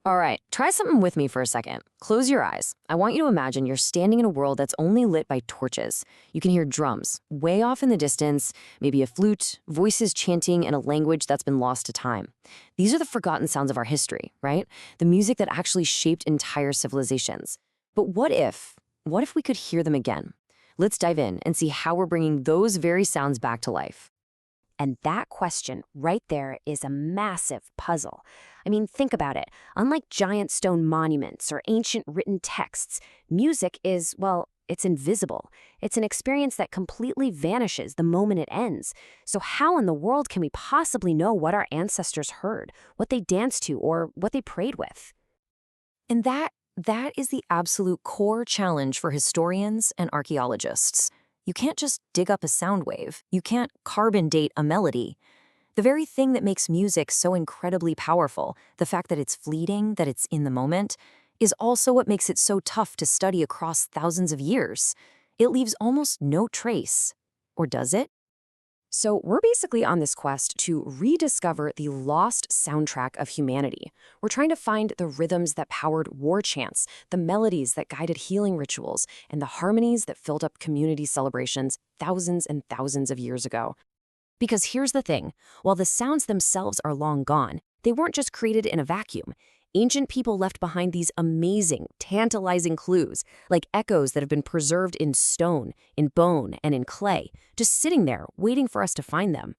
All right, try something with me for a second. Close your eyes. I want you to imagine you're standing in a world that's only lit by torches. You can hear drums, way off in the distance, maybe a flute, voices chanting in a language that's been lost to time. These are the forgotten sounds of our history, right? The music that actually shaped entire civilizations. But what if we could hear them again? Let's dive in and see how we're bringing those very sounds back to life. And that question right there is a massive puzzle. I mean, think about it. Unlike giant stone monuments or ancient written texts, music is, well, it's invisible. It's an experience that completely vanishes the moment it ends. So how in the world can we possibly know what our ancestors heard, what they danced to, or what they prayed with? And that is the absolute core challenge for historians and archaeologists. You can't just dig up a sound wave. You can't carbon date a melody. The very thing that makes music so incredibly powerful, the fact that it's fleeting, that it's in the moment, is also what makes it so tough to study across thousands of years. It leaves almost no trace. Or does it? So we're basically on this quest to rediscover the lost soundtrack of humanity. We're trying to find the rhythms that powered war chants, the melodies that guided healing rituals, and the harmonies that filled up community celebrations thousands and thousands of years ago. Because here's the thing, while the sounds themselves are long gone, they weren't just created in a vacuum. Ancient people left behind these amazing, tantalizing clues, like echoes that have been preserved in stone, in bone, and in clay, just sitting there, waiting for us to find them.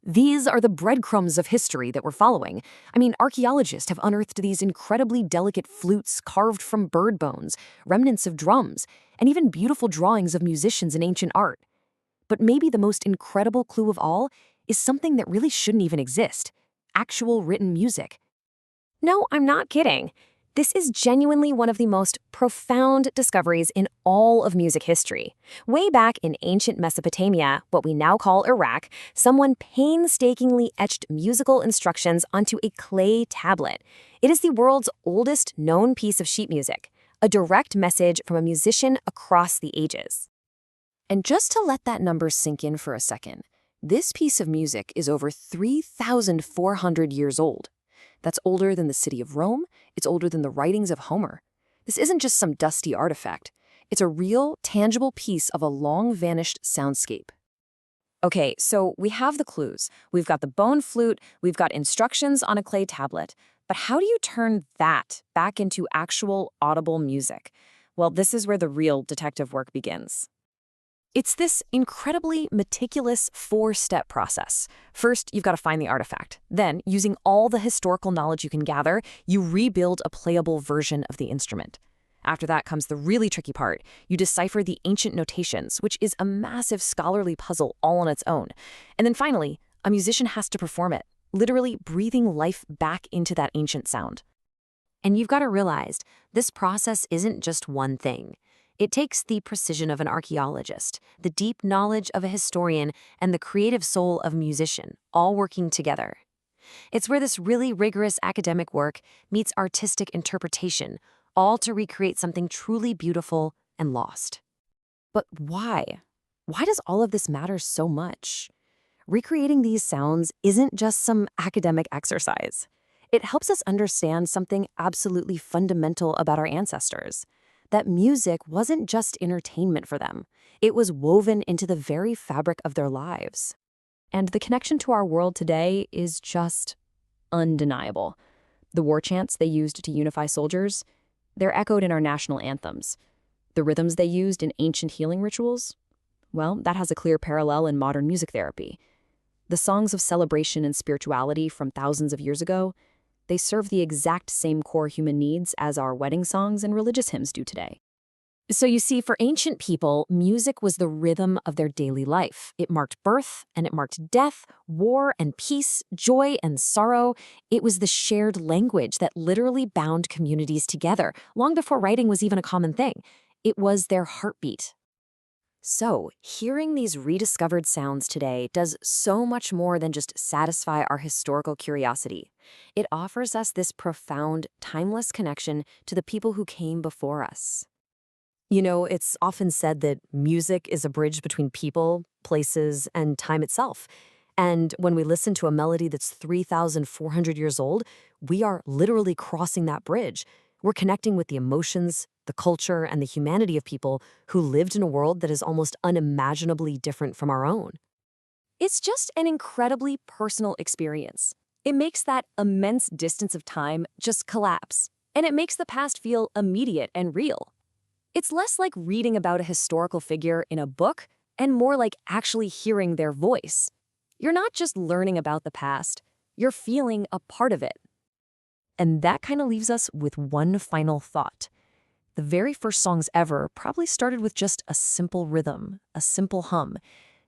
These are the breadcrumbs of history that we're following. I mean, archaeologists have unearthed these incredibly delicate flutes carved from bird bones, remnants of drums, and even beautiful drawings of musicians in ancient art. But maybe the most incredible clue of all is something that really shouldn't even exist: actual written music. No, I'm not kidding. This is genuinely one of the most profound discoveries in all of music history. Way back in ancient Mesopotamia, what we now call Iraq, someone painstakingly etched musical instructions onto a clay tablet. It is the world's oldest known piece of sheet music, a direct message from a musician across the ages. And just to let that number sink in for a second, this piece of music is over 3,400 years old. That's older than the city of Rome. It's older than the writings of Homer. This isn't just some dusty artifact. It's a real, tangible piece of a long-vanished soundscape. Okay, so we have the clues. We've got the bone flute, we've got instructions on a clay tablet. But how do you turn that back into actual audible music? Well, this is where the real detective work begins. It's this incredibly meticulous four-step process. First, you've got to find the artifact. Then, using all the historical knowledge you can gather, you rebuild a playable version of the instrument. After that comes the really tricky part. You decipher the ancient notations, which is a massive scholarly puzzle all on its own. And then finally, a musician has to perform it, literally breathing life back into that ancient sound. And you've got to realize, this process isn't just one thing. It takes the precision of an archaeologist, the deep knowledge of a historian, and the creative soul of a musician, all working together. It's where this really rigorous academic work meets artistic interpretation, all to recreate something truly beautiful and lost. But why? Why does all of this matter so much? Recreating these sounds isn't just some academic exercise. It helps us understand something absolutely fundamental about our ancestors. That music wasn't just entertainment for them. It was woven into the very fabric of their lives. And the connection to our world today is just undeniable. The war chants they used to unify soldiers, they're echoed in our national anthems. The rhythms they used in ancient healing rituals, well, that has a clear parallel in modern music therapy. The songs of celebration and spirituality from thousands of years ago, they serve the exact same core human needs as our wedding songs and religious hymns do today. So you see, for ancient people, music was the rhythm of their daily life. It marked birth and it marked death, war and peace, joy and sorrow. It was the shared language that literally bound communities together, long before writing was even a common thing. It was their heartbeat. So, hearing these rediscovered sounds today does so much more than just satisfy our historical curiosity. It offers us this profound, timeless connection to the people who came before us. You know, it's often said that music is a bridge between people, places, and time itself. And when we listen to a melody that's 3,400 years old, we are literally crossing that bridge. We're connecting with the emotions, the culture, and the humanity of people who lived in a world that is almost unimaginably different from our own. It's just an incredibly personal experience. It makes that immense distance of time just collapse, and it makes the past feel immediate and real. It's less like reading about a historical figure in a book and more like actually hearing their voice. You're not just learning about the past, you're feeling a part of it. And that kind of leaves us with one final thought. The very first songs ever probably started with just a simple rhythm, a simple hum.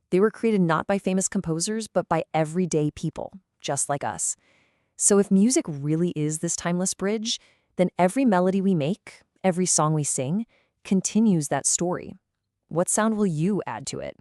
They were created not by famous composers, but by everyday people, just like us. So if music really is this timeless bridge, then every melody we make, every song we sing, continues that story. What sound will you add to it?